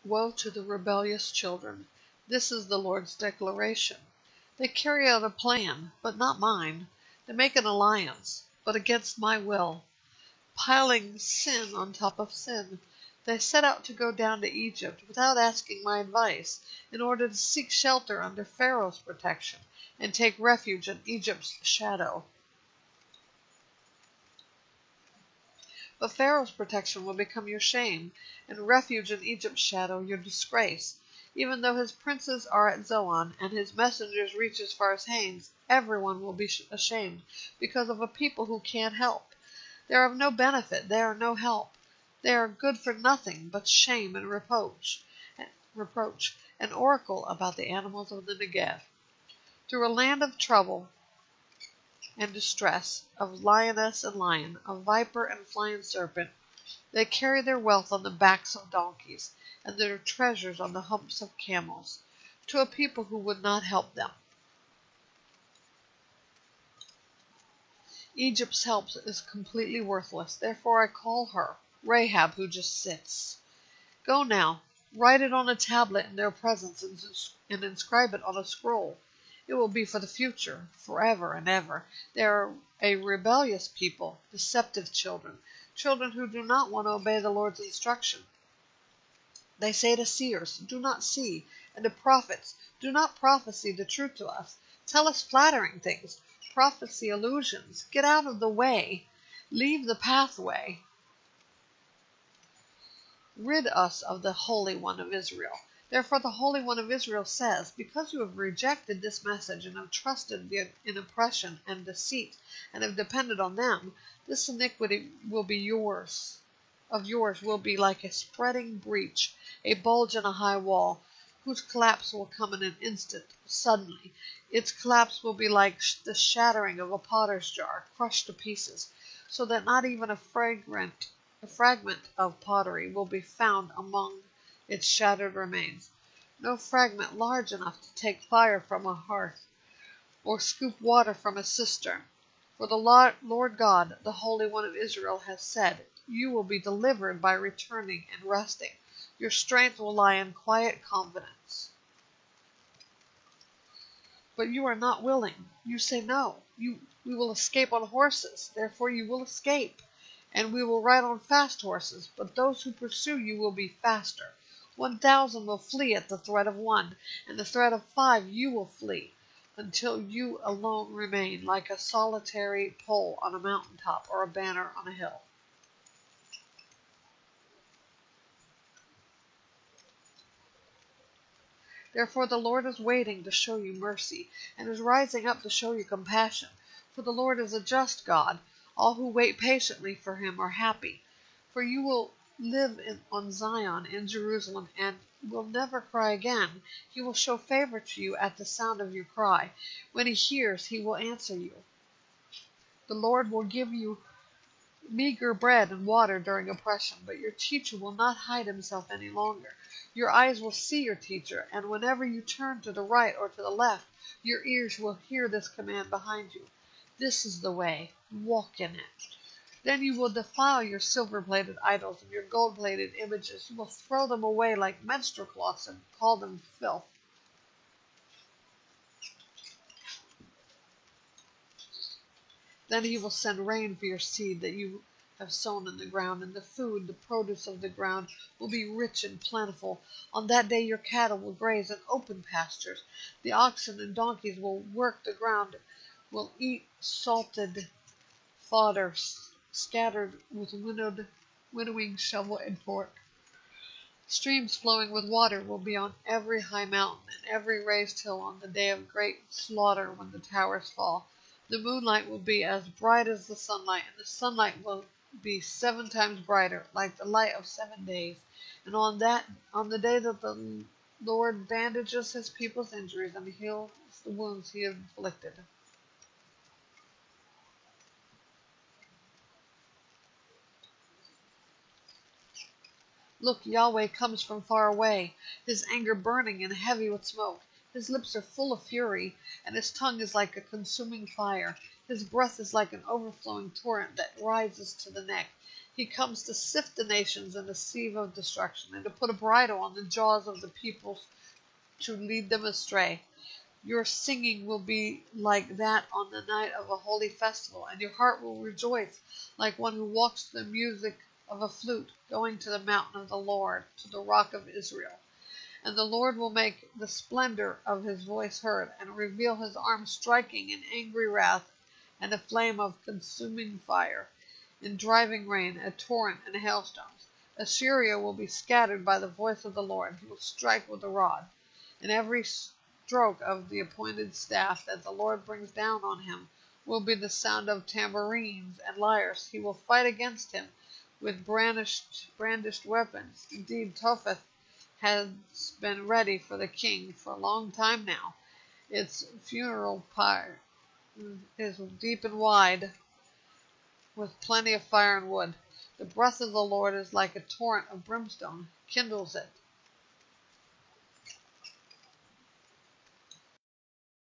Woe to the rebellious children! This is the Lord's declaration. They carry out a plan, but not mine. They make an alliance, but against my will, piling sin on top of sin. They set out to go down to Egypt without asking my advice, in order to seek shelter under Pharaoh's protection and take refuge in Egypt's shadow. But Pharaoh's protection will become your shame, and refuge in Egypt's shadow your disgrace. Even though his princes are at Zoan, and his messengers reach as far as Hanes, everyone will be ashamed, because of a people who can't help. They are of no benefit, they are no help. They are good for nothing but shame and reproach, an oracle about the animals of the Negev. Through a land of trouble and distress, of lioness and lion, of viper and flying serpent, they carry their wealth on the backs of donkeys, and their treasures on the humps of camels, to a people who would not help them. Egypt's help is completely worthless, therefore I call her, Rahab, who just sits. Go now, write it on a tablet in their presence, and inscribe it on a scroll. It will be for the future, forever and ever. They are a rebellious people, deceptive children, children who do not want to obey the Lord's instruction. They say to seers, do not see, and to prophets, do not prophesy the truth to us. Tell us flattering things, prophesy illusions. Get out of the way. Leave the pathway. Rid us of the Holy One of Israel. Therefore the Holy One of Israel says, because you have rejected this message and have trusted in oppression and deceit, and have depended on them, this iniquity will be yours. Of yours will be like a spreading breach, a bulge in a high wall, whose collapse will come in an instant, suddenly. Its collapse will be like the shattering of a potter's jar, crushed to pieces, so that not even a fragment of pottery will be found among its shattered remains. No fragment large enough to take fire from a hearth, or scoop water from a cistern. For the Lord God, the Holy One of Israel, has said, you will be delivered by returning and resting. Your strength will lie in quiet confidence. But you are not willing. You say, no, we will escape on horses. Therefore you will escape, and we will ride on fast horses. But those who pursue you will be faster. 1,000 will flee at the threat of one, and the threat of 5 you will flee, until you alone remain, like a solitary pole on a mountaintop or a banner on a hill. Therefore the Lord is waiting to show you mercy, and is rising up to show you compassion. For the Lord is a just God. All who wait patiently for him are happy. For you will live on Zion in Jerusalem, and will never cry again. He will show favor to you at the sound of your cry. When he hears, he will answer you. The Lord will give you meager bread and water during oppression, but your teacher will not hide himself any longer. Your eyes will see your teacher, and whenever you turn to the right or to the left, your ears will hear this command behind you. This is the way, walk in it. Then you will defile your silver-plated idols and your gold-plated images. You will throw them away like menstrual cloths and call them filth. Then he will send rain for your seed that you have sown in the ground, and the food, the produce of the ground, will be rich and plentiful. On that day your cattle will graze in open pastures. The oxen and donkeys will work the ground, will eat salted fodder scattered with winnowing shovel and fork. Streams flowing with water will be on every high mountain and every raised hill on the day of great slaughter when the towers fall. The moonlight will be as bright as the sunlight, and the sunlight will be 7 times brighter, like the light of 7 days. And on the day that the Lord bandages his people's injuries and heals the wounds he has inflicted. Look, Yahweh comes from far away, his anger burning and heavy with smoke. His lips are full of fury, and his tongue is like a consuming fire. His breath is like an overflowing torrent that rises to the neck. He comes to sift the nations in a sieve of destruction, and to put a bridle on the jaws of the peoples to lead them astray. Your singing will be like that on the night of a holy festival, and your heart will rejoice like one who walks to the music of a flute, going to the mountain of the Lord, to the rock of Israel. And the Lord will make the splendor of his voice heard, and reveal his arm striking in angry wrath, and a flame of consuming fire, in driving rain, a torrent, and hailstones. Assyria will be scattered by the voice of the Lord. He will strike with a rod, and every stroke of the appointed staff that the Lord brings down on him will be the sound of tambourines and lyres. He will fight against him with brandished weapons. Indeed, Topheth has been ready for the king for a long time now. Its funeral pyre is deep and wide, with plenty of fire and wood. The breath of the Lord is like a torrent of brimstone, kindles it.